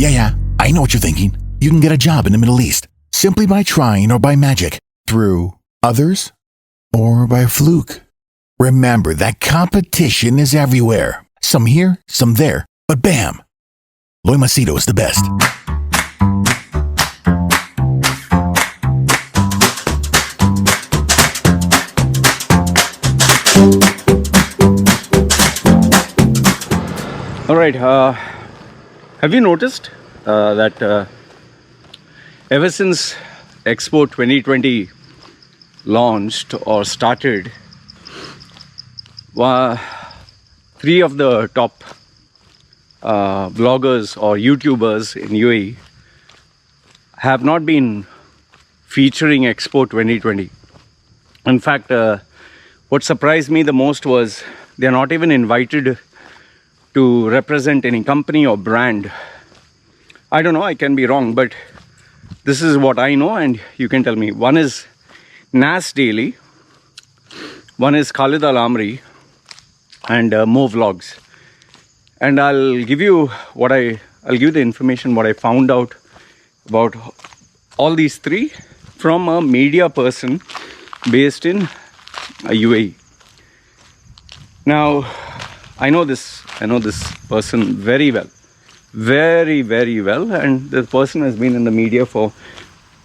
Yeah, I know what you're thinking. You can get a job in the Middle East simply by trying or by magic, through others, or by fluke. Remember that competition is everywhere. Some here, some there, but bam! Loy Macedo is the best. All right, have you noticed that ever since Expo 2020 launched or started, three of the top vloggers or YouTubers in UAE have not been featuring Expo 2020. In fact, what surprised me the most was they are not even invited to represent any company or brand. I don't know, I can be wrong, but this is what I know and you can tell me. One is Nas Daily, one is Khalid Al Amri, and Mo Vlogs. And I'll give you the information what I found out about all these three from a media person based in UAE. Now, I know this person very well, very, very well, and this person has been in the media for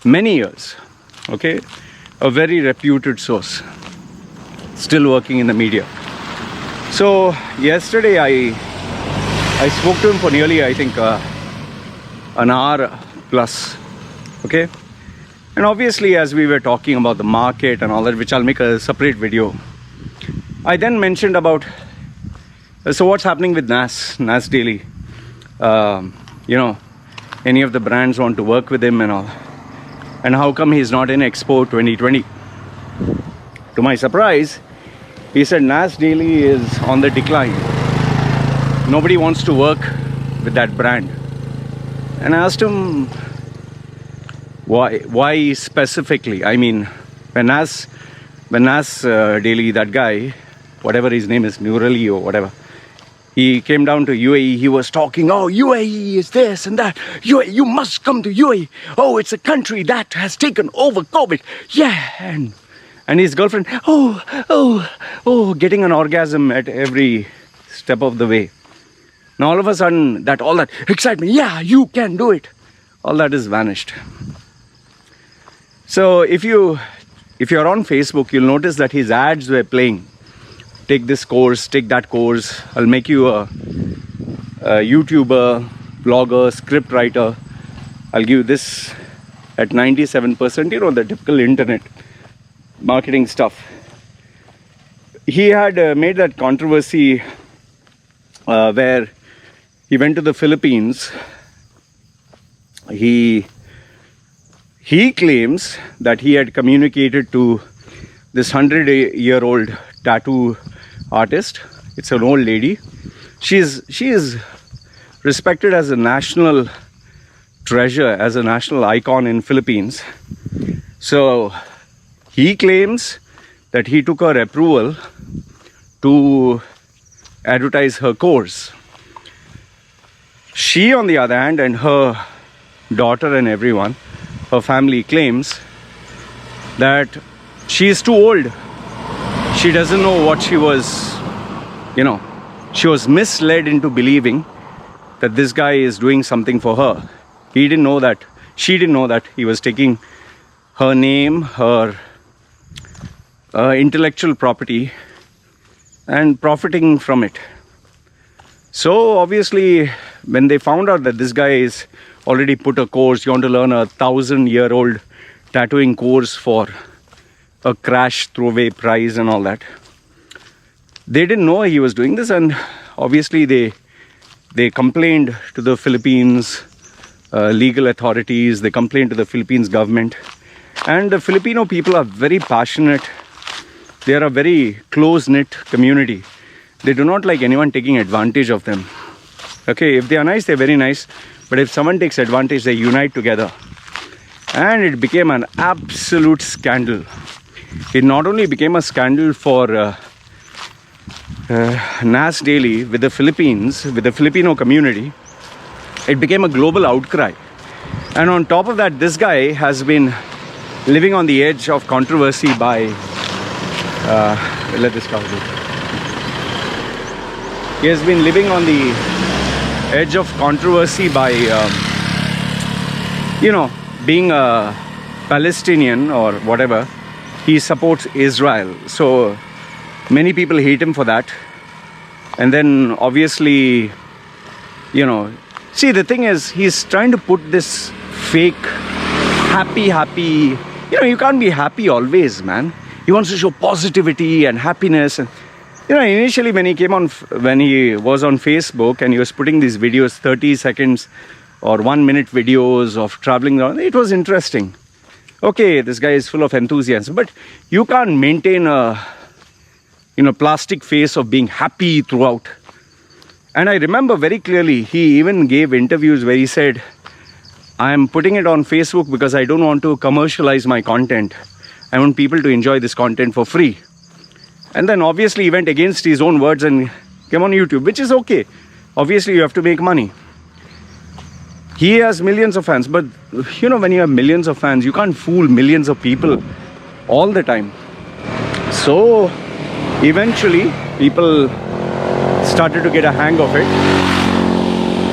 many years. Okay, a very reputed source, still working in the media. So yesterday I spoke to him for nearly, I think, an hour plus. Okay, and obviously as we were talking about the market and all that, which I'll make a separate video, I then mentioned about so what's happening with Nas Daily. Any of the brands want to work with him and all, and how come he's not in Expo 2020? To my surprise, he said Nas Daily is on the decline. Nobody wants to work with that brand. And I asked him why specifically. I mean, when Nas Daily, that guy, whatever his name is, Nurali or whatever, he came down to UAE, he was talking, oh, UAE is this and that. UAE, you must come to UAE. Oh, it's a country that has taken over COVID. Yeah, and his girlfriend, getting an orgasm at every step of the way. Now all of a sudden, all that excitement, yeah, you can do it, all that is vanished. So if you're on Facebook, you'll notice that his ads were playing. Take this course, take that course, I'll make you a YouTuber, blogger, script writer. I'll give you this at 97%, the typical internet marketing stuff. He had made that controversy where he went to the Philippines. He claims that he had communicated to this 100-year-old tattoo artist. It's an old lady. She is respected as a national treasure, as a national icon in Philippines. So he claims that he took her approval to advertise her course. She, on the other hand, and her daughter and everyone, her family, claims that she is too old. She doesn't know what she was, she was misled into believing that this guy is doing something for her. She didn't know that he was taking her name, her intellectual property, and profiting from it. So obviously, when they found out that this guy is already put a course, you want to learn a 1,000-year-old tattooing course for a crash throwaway prize and all that, they didn't know he was doing this, and obviously they complained to the Philippines legal authorities, they complained to the Philippines government, and the Filipino people are very passionate. They are a very close-knit community. They do not like anyone taking advantage of them. Okay, if they are nice, they're very nice, but if someone takes advantage, they unite together. And it became an absolute scandal. It not only became a scandal for Nas Daily with the Philippines, with the Filipino community, It became a global outcry. And on top of that, this guy has been living on the edge of controversy by... let this cow go. He has been living on the edge of controversy by, being a Palestinian or whatever. He supports Israel. So many people hate him for that. And then obviously, see, the thing is, he's trying to put this fake happy. You can't be happy always, man. He wants to show positivity and happiness. And initially when he was on Facebook and he was putting these videos, 30 seconds or 1 minute videos of traveling around, it was interesting. Okay, this guy is full of enthusiasm, but you can't maintain a plastic face of being happy throughout. And I remember very clearly, he even gave interviews where he said, I am putting it on Facebook because I don't want to commercialize my content. I want people to enjoy this content for free. And then obviously he went against his own words and came on YouTube, which is okay. Obviously you have to make money. He has millions of fans, but when you have millions of fans, you can't fool millions of people all the time. So eventually people started to get a hang of it.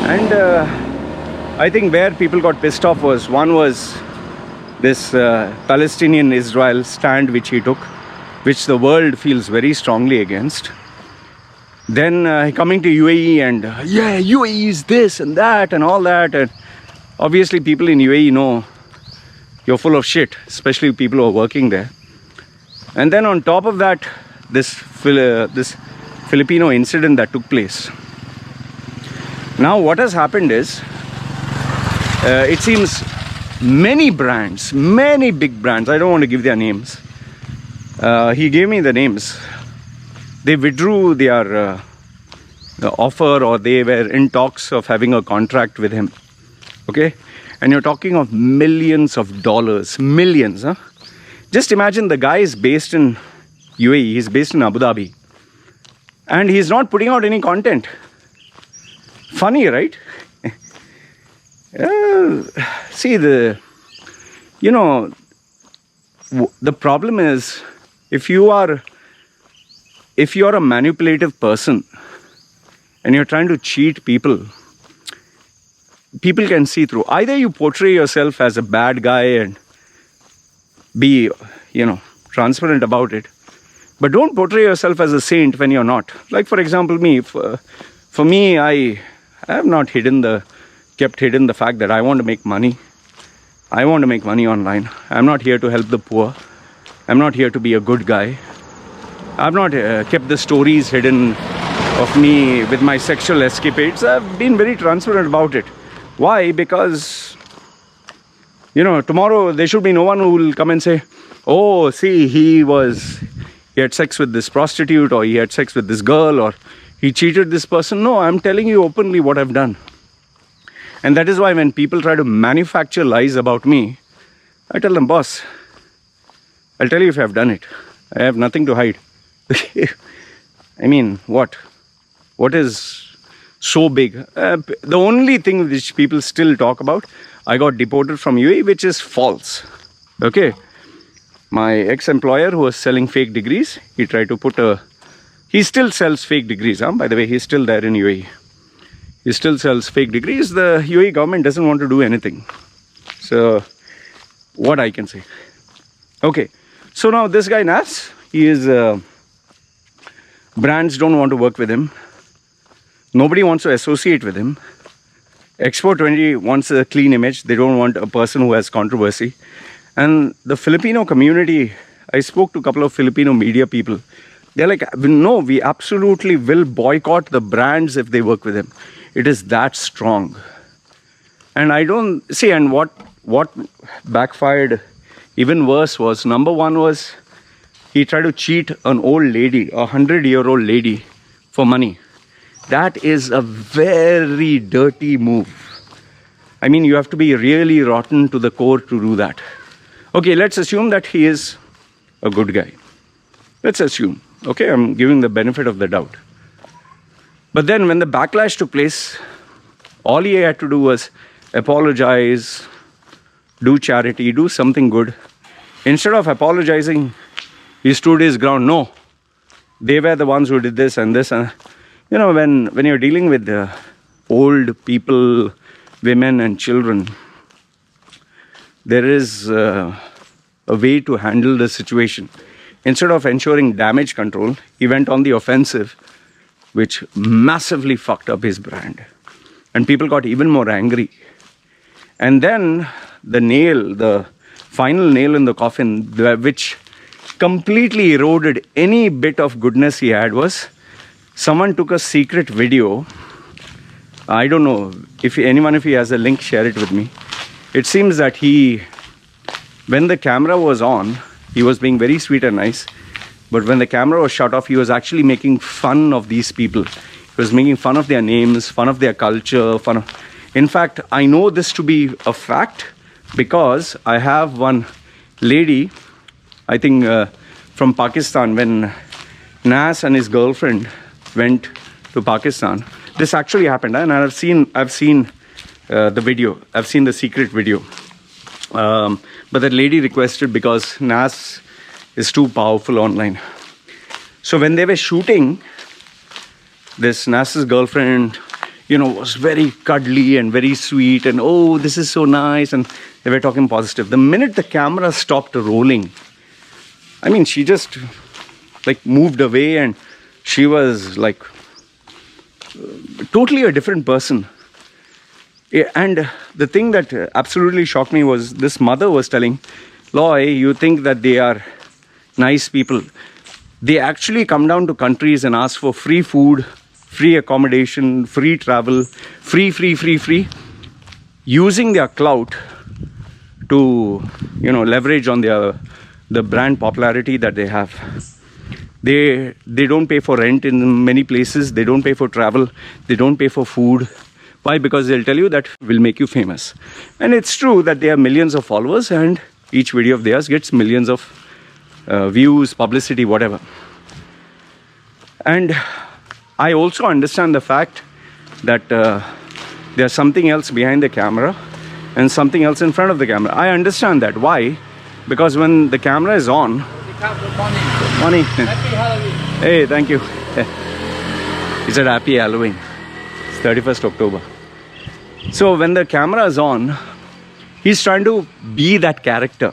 And I think where people got pissed off was, one was this Palestinian-Israel stand which he took, which the world feels very strongly against. Then coming to UAE and UAE is this and that and all that, and obviously people in UAE know you're full of shit, especially people who are working there. And then on top of that, this Filipino incident that took place. Now what has happened is, it seems many brands, many big brands, I don't want to give their names, he gave me the names, they withdrew their offer, or they were in talks of having a contract with him. Okay, and you're talking of millions of dollars, millions. Just imagine, the guy is based in UAE, he's based in Abu Dhabi, and he's not putting out any content. Funny, right? See, the problem is, if you are a manipulative person and you're trying to cheat people, people can see through. Either you portray yourself as a bad guy and be, transparent about it, but don't portray yourself as a saint when you're not. Like, for example, me. For me, I have not kept hidden the fact that I want to make money. I want to make money online. I'm not here to help the poor. I'm not here to be a good guy. I've not kept the stories hidden of me with my sexual escapades. I've been very transparent about it. Why? Because, tomorrow there should be no one who will come and say, oh, see, he had sex with this prostitute, or he had sex with this girl, or he cheated this person. No, I'm telling you openly what I've done. And that is why when people try to manufacture lies about me, I tell them, boss, I'll tell you if I've done it. I have nothing to hide. I mean, what? What is so big? The only thing which people still talk about, I got deported from UAE, which is false. Okay? My ex-employer who was selling fake degrees, he tried to he still sells fake degrees. By the way, he's still there in UAE. He still sells fake degrees. The UAE government doesn't want to do anything. So, what I can say. Okay. So now this guy Nas, brands don't want to work with him. Nobody wants to associate with him. Expo 20 wants a clean image. They don't want a person who has controversy. And the Filipino community, I spoke to a couple of Filipino media people. They're like, no, we absolutely will boycott the brands if they work with him. It is that strong. And I don't see, and what backfired even worse was, number one was, he tried to cheat an old lady, a 100-year-old lady, for money. That is a very dirty move. I mean, you have to be really rotten to the core to do that. Okay, let's assume that he is a good guy. Let's assume. Okay, I'm giving the benefit of the doubt. But then when the backlash took place, All he had to do was apologize, do charity, do something good. Instead of apologizing, he stood his ground. No, they were the ones who did this and this. And when you're dealing with old people, women and children, there is a way to handle the situation. Instead of ensuring damage control, he went on the offensive, which massively fucked up his brand. And people got even more angry. And then the final nail in the coffin, which completely eroded any bit of goodness he had, was someone took a secret video. I don't know if he has a link, share it with me. It seems that when the camera was on, he was being very sweet and nice. But when the camera was shut off, he was actually making fun of these people. He was making fun of their names, fun of their culture, In fact, I know this to be a fact because I have one lady, I think from Pakistan, when Nas and his girlfriend went to Pakistan. This actually happened, and I've seen the video. I've seen the secret video. But that lady requested because Nas is too powerful online. So when they were shooting, this Nas's girlfriend, was very cuddly and very sweet and, oh, this is so nice. And they were talking positive. The minute the camera stopped rolling, I mean, she just moved away and she was totally a different person. And the thing that absolutely shocked me was this mother was telling, Loy, you think that they are nice people. They actually come down to countries and ask for free food, free accommodation, free travel, free, using their clout to, leverage on the brand popularity that they have. They don't pay for rent in many places. They don't pay for travel. They don't pay for food. Why? Because they'll tell you that will make you famous. And it's true that they have millions of followers and each video of theirs gets millions of views, publicity, whatever. And I also understand the fact that there's something else behind the camera and something else in front of the camera. I understand that. Why? Because when the camera is on... Morning. Happy Halloween. Hey, thank you. He said happy Halloween. It's 31st October. So when the camera is on, he's trying to be that character.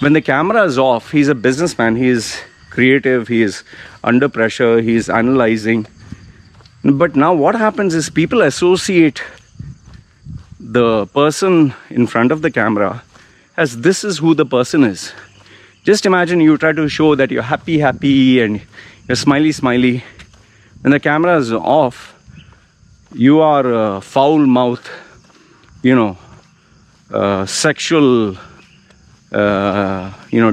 When the camera is off, he's a businessman. He is creative. He is under pressure. He is analyzing. But now what happens is people associate the person in front of the camera as this is who the person is. Just imagine you try to show that you're happy and you're smiley. When the camera is off, you are foul-mouthed, sexual,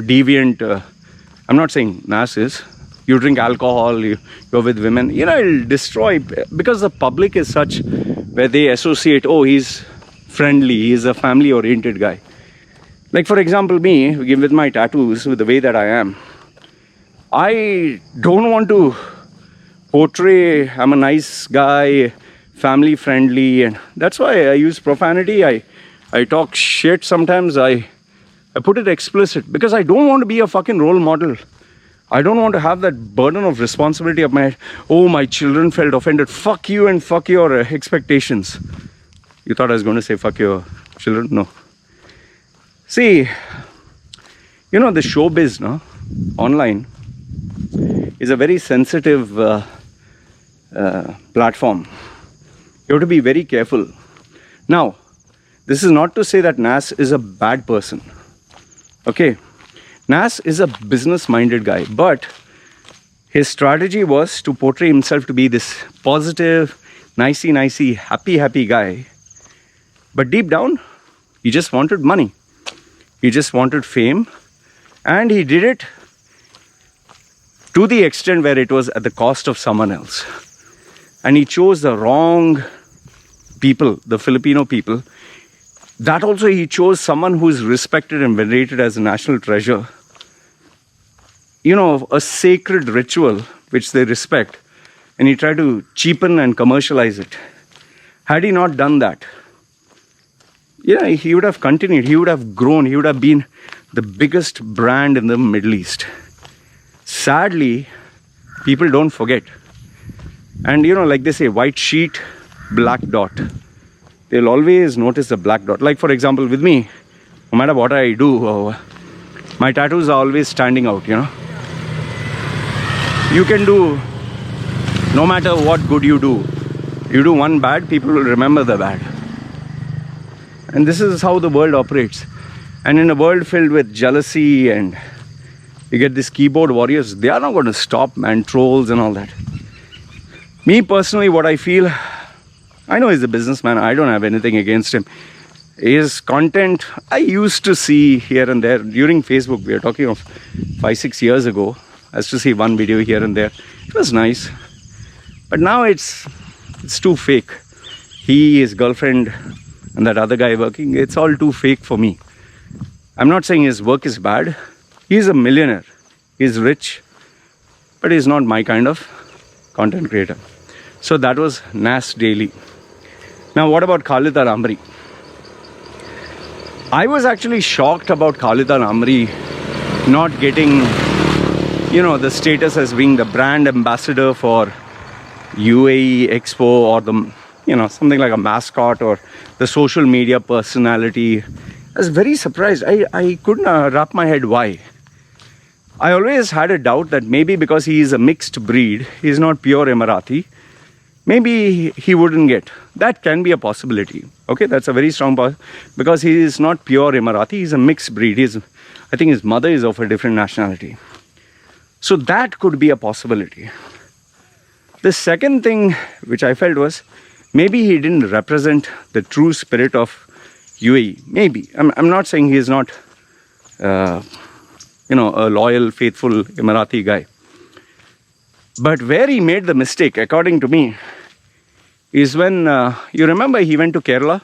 deviant. I'm not saying Nas is. You drink alcohol, you're with women. It'll destroy, because the public is such where they associate, oh, he's friendly, he's a family-oriented guy. Like, for example, me, with my tattoos, with the way that I am, I don't want to portray I'm a nice guy, family friendly, and that's why I use profanity. I talk shit sometimes. I put it explicit because I don't want to be a fucking role model. I don't want to have that burden of responsibility of my children felt offended. Fuck you and fuck your expectations. You thought I was going to say fuck your children? No. See, the showbiz, online is a very sensitive platform. You have to be very careful. Now, this is not to say that Nas is a bad person. Okay? Nas is a business-minded guy, but his strategy was to portray himself to be this positive, nicey, happy guy. But deep down, he just wanted money. He just wanted fame. And he did it to the extent where it was at the cost of someone else. And he chose the wrong people, the Filipino people. That also he chose someone who is respected and venerated as a national treasure. A sacred ritual which they respect. And he tried to cheapen and commercialize it. Had he not done that, he would have continued, he would have grown, he would have been the biggest brand in the Middle East. Sadly, people don't forget. And like they say, white sheet, black dot. They'll always notice the black dot. Like for example, with me, no matter what I do, my tattoos are always standing out, You can do, no matter what good you do one bad, people will remember the bad. And this is how the world operates. And in a world filled with jealousy, and you get these keyboard warriors, they are not going to stop, man, trolls and all that. Me personally, what I feel, I know he's a businessman, I don't have anything against him. His content, I used to see here and there. During Facebook, we are talking of 5-6 years ago, I used to see one video here and there. It was nice. But now it's too fake. He, his girlfriend, and that other guy working, it's all too fake for me. I'm not saying his work is bad. He's a millionaire. He's rich. But he's not my kind of content creator. So that was Nas Daily. Now what about Khalid Al Amri? I was actually shocked about Khalid Al Amri not getting, the status as being the brand ambassador for UAE Expo, or the, something like a mascot, or the social media personality. I was very surprised. I couldn't wrap my head why. I always had a doubt that maybe because he is a mixed breed, he is not pure Emirati, maybe he wouldn't get. That can be a possibility. Okay, that's a very strong possibility. Because he is not pure Emirati, he's a mixed breed. I think his mother is of a different nationality. So that could be a possibility. The second thing which I felt was, maybe he didn't represent the true spirit of UAE. Maybe. I'm not saying he is not, a loyal, faithful Emirati guy. But where he made the mistake, according to me, is when, you remember he went to Kerala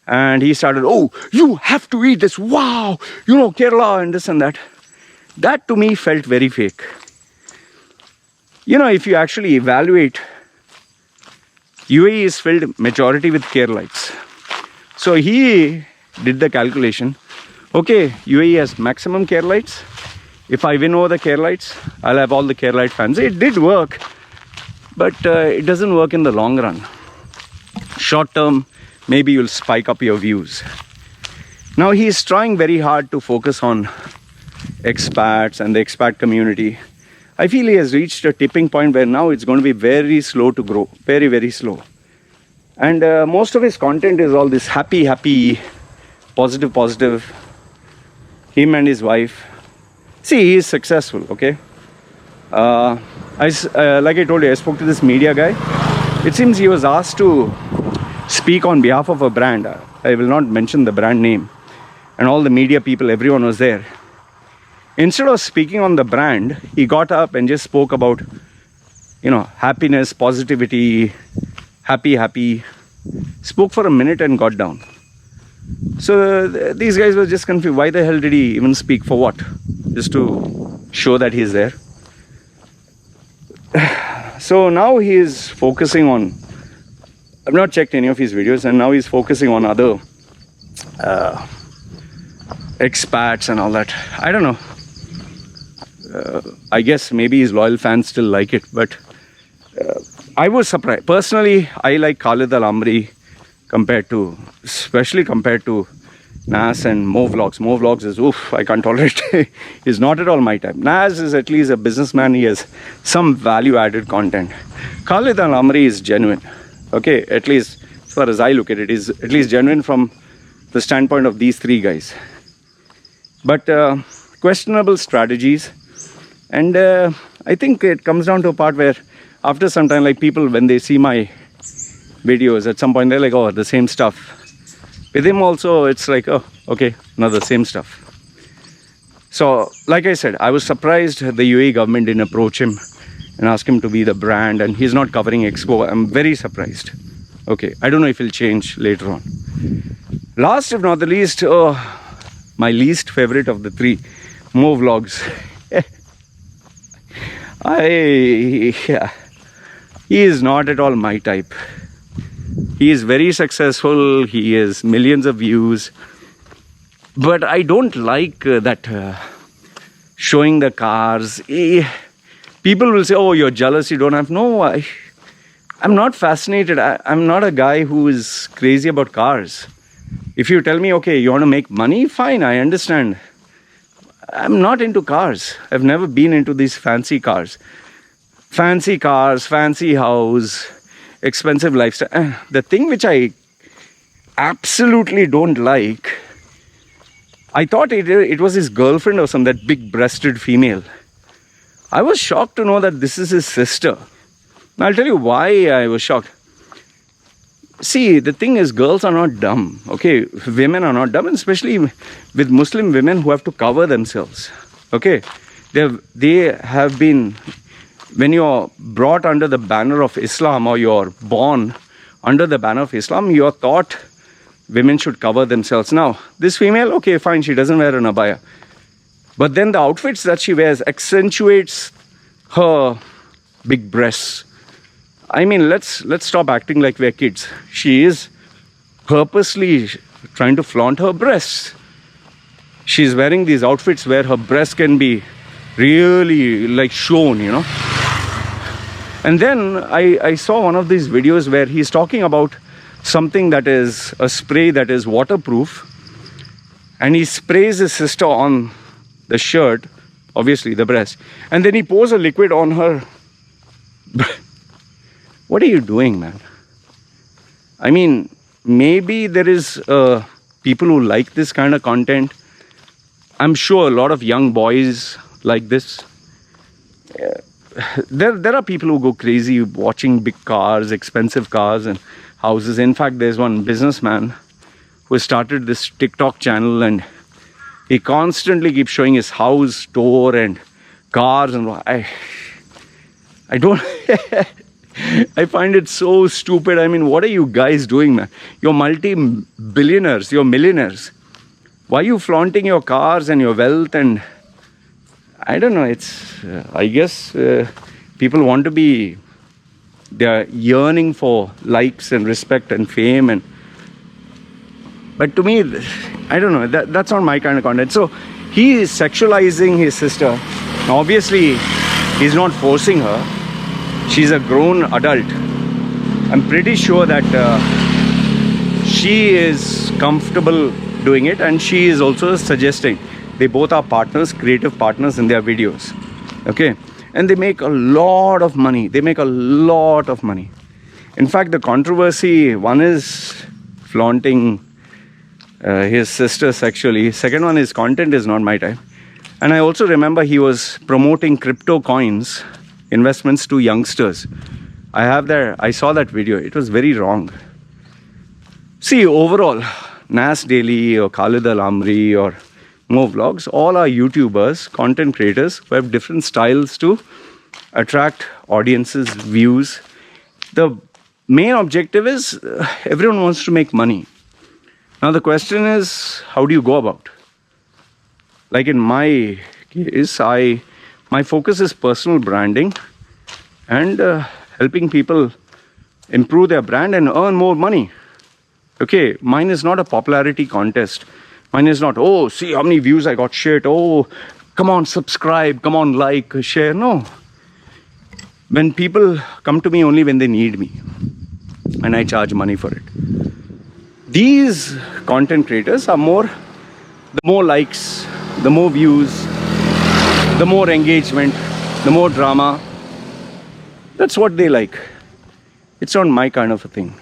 and he started, oh, you have to eat this, wow, Kerala and this and that. That to me felt very fake. If you actually evaluate, UAE is filled majority with Keralites. So he did the calculation. Okay, UAE has maximum Keralites. If I win over the Keralites, I'll have all the Keralite fans. It did work, but it doesn't work in the long run. Short term, maybe you'll spike up your views. Now he's trying very hard to focus on expats and the expat community. I feel he has reached a tipping point where now it's going to be very slow to grow. Very, very slow. And most of his content is all this happy, positive. Him and his wife. See, he is successful, okay? Like I told you, I spoke to this media guy. It seems he was asked to speak on behalf of a brand. I will not mention the brand name. And all the media people, everyone was there. Instead of speaking on the brand, he got up and just spoke about, happiness, positivity, happy. Spoke for a minute and got down. So these guys were just confused. Why the hell did he even speak? For what? Just to show that he's there. So now he is focusing on, I've not checked any of his videos, and now he's focusing on other expats and all that. I don't know. I guess maybe his loyal fans still like it, but I was surprised. Personally, I like Khalid Al Amri especially compared to Nas and Mo Vlogs. Mo Vlogs is, I can't tolerate it. He's not at all my type. Nas is at least a businessman. He has some value-added content. Khalid Al Amri is genuine. Okay, at least as far as I look at it, is at least genuine from the standpoint of these three guys. But questionable strategies. And I think it comes down to a part where after some time, like people, when they see my videos, at some point they're like, oh, the same stuff. With him also, it's like, oh, okay, another same stuff. So, like I said, I was surprised the UAE government didn't approach him and ask him to be the brand, and he's not covering Expo. I'm very surprised. Okay, I don't know if he'll change later on. Last, if not the least, my least favorite of the three, Mo Vlogs. He is not at all my type. He is very successful. He has millions of views. But I don't like that showing the cars. People will say, oh, you're jealous, you don't have. No, I'm not fascinated. I'm not a guy who is crazy about cars. If you tell me, okay, you want to make money, fine, I understand. I'm not into cars. I've never been into these fancy cars. Fancy cars, fancy house, expensive lifestyle. The thing which I absolutely don't like, I thought it was his girlfriend or some, that big-breasted female. I was shocked to know that this is his sister. Now, I'll tell you why I was shocked. See, the thing is, girls are not dumb, okay? Women are not dumb, and especially with Muslim women who have to cover themselves, okay? They have been, when you're brought under the banner of Islam or you're born under the banner of Islam, you're taught women should cover themselves. Now, this female, okay, fine, she doesn't wear an abaya. But then the outfits that she wears accentuates her big breasts. I mean, let's stop acting like we're kids. She is purposely trying to flaunt her breasts. She's wearing these outfits where her breasts can be really like shown, you know. And then I saw one of these videos where he's talking about something that is a spray that is waterproof, and he sprays his sister on the shirt, obviously the breast, and then he pours a liquid on her. What are you doing, man? I mean, maybe there is people who like this kind of content. I'm sure a lot of young boys like this. There are people who go crazy watching big cars, expensive cars and houses. In fact, there's one businessman who started this TikTok channel, and he constantly keeps showing his house, store and cars, and I don't I find it so stupid. I mean, what are you guys doing, man? You're multi-billionaires, you're millionaires. Why are you flaunting your cars and your wealth? And I don't know, it's, I guess people want to be, they're yearning for likes and respect and fame. And but to me, I don't know, that's not my kind of content. So he is sexualizing his sister. Now, obviously, he's not forcing her. She's a grown adult. I'm pretty sure that she is comfortable doing it, and she is also suggesting. They both are partners, creative partners in their videos. Okay? And they make a lot of money. They make a lot of money. In fact, the controversy, one is flaunting his sister sexually. Second one is content is not my type. And I also remember he was promoting crypto coins, investments to youngsters. I saw that video. It was very wrong. See, overall, Nas Daily or Khalid Al Amri or Mo Vlogs, all are YouTubers, content creators who have different styles to attract audiences, views. The main objective is everyone wants to make money. Now the question is, how do you go about? Like in my case, my focus is personal branding and helping people improve their brand and earn more money. Okay, mine is not a popularity contest. Mine is not, oh, see how many views I got, shit. Oh, come on, subscribe, come on, like, share. No. When people come to me only when they need me, and I charge money for it. These content creators are the more likes, the more views, the more engagement, the more drama. That's what they like. It's not my kind of a thing.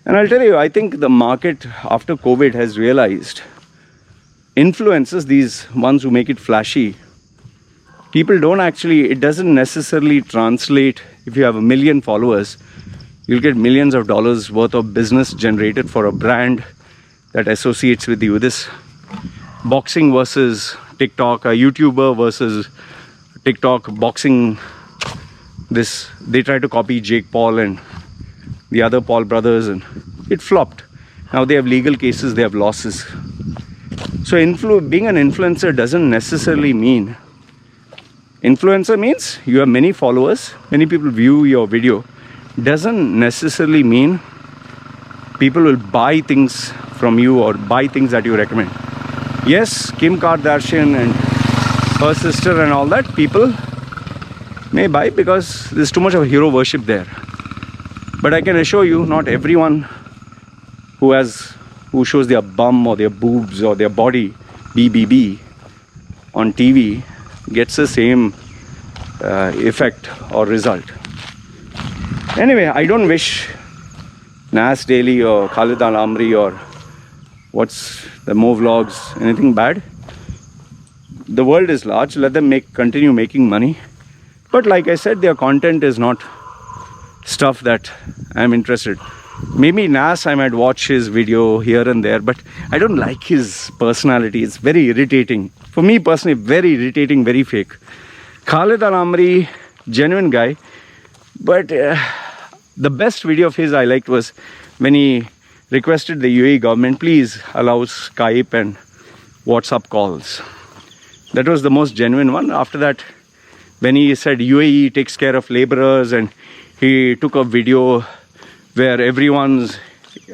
And I'll tell you, I think the market after COVID has realized influencers, these ones who make it flashy, people don't actually, it doesn't necessarily translate. If you have 1 million followers, you'll get millions of dollars worth of business generated for a brand that associates with you. This boxing versus TikTok, a YouTuber versus TikTok, boxing, this, they try to copy Jake Paul and the other Paul brothers, and it flopped. Now they have legal cases, they have losses. So being an influencer doesn't necessarily mean, influencer means you have many followers, many people view your video, doesn't necessarily mean people will buy things from you or buy things that you recommend. Yes, Kim Kardashian and her sister and all that, people may buy because there's too much of hero worship there. But I can assure you, not everyone who shows their bum or their boobs or their body BBB on TV gets the same effect or result. Anyway, I don't wish Nas Daily or Khalid Al Amri or what's the Mo Vlogs anything bad. The world is large, let them continue making money. But like I said, their content is not stuff that I'm interested. Maybe Nas, I might watch his video here and there, but I don't like his personality. It's very irritating. For me personally, very irritating, very fake. Khalid Al Amri, genuine guy. But the best video of his I liked was when he requested the UAE government, please allow Skype and WhatsApp calls. That was the most genuine one. After that, when he said UAE takes care of laborers, and he took a video where everyone's,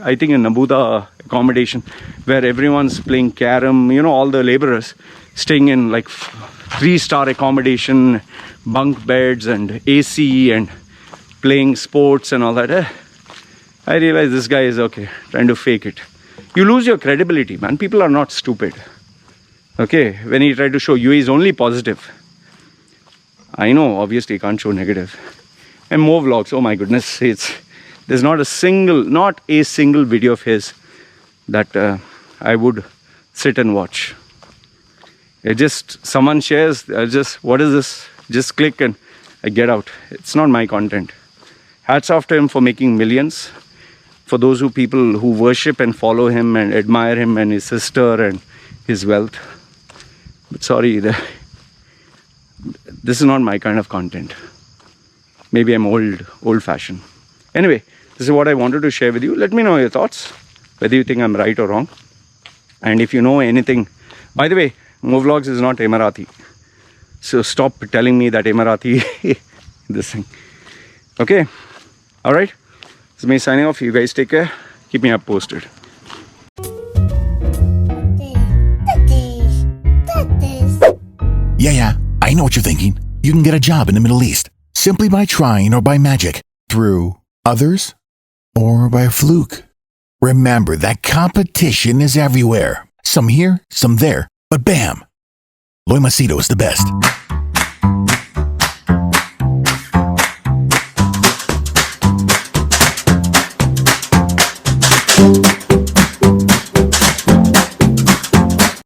I think in Nabuda accommodation, where everyone's playing carom, you know, all the laborers staying in like 3-star accommodation, bunk beds and AC and playing sports and all that. I realized this guy is okay, trying to fake it. You lose your credibility, man. People are not stupid. Okay, when he tried to show UAE is only positive. I know, obviously, he can't show negative. And more vlogs, oh my goodness, there's not a single video of his that I would sit and watch. It just, someone shares, what is this? Just click and I get out. It's not my content. Hats off to him for making millions. For those people who worship and follow him and admire him and his sister and his wealth. But sorry, this is not my kind of content. Maybe I'm old-fashioned. Anyway, this is what I wanted to share with you. Let me know your thoughts, whether you think I'm right or wrong. And if you know anything, by the way, Mo Vlogs is not Emirati. So stop telling me that Emirati, this thing. Okay, all right. This is me signing off. You guys take care. Keep me up posted. Yeah, I know what you're thinking. You can get a job in the Middle East simply by trying or by magic, through others or by fluke. Remember that competition is everywhere. Some here, some there, but bam! Loy Macedo is the best.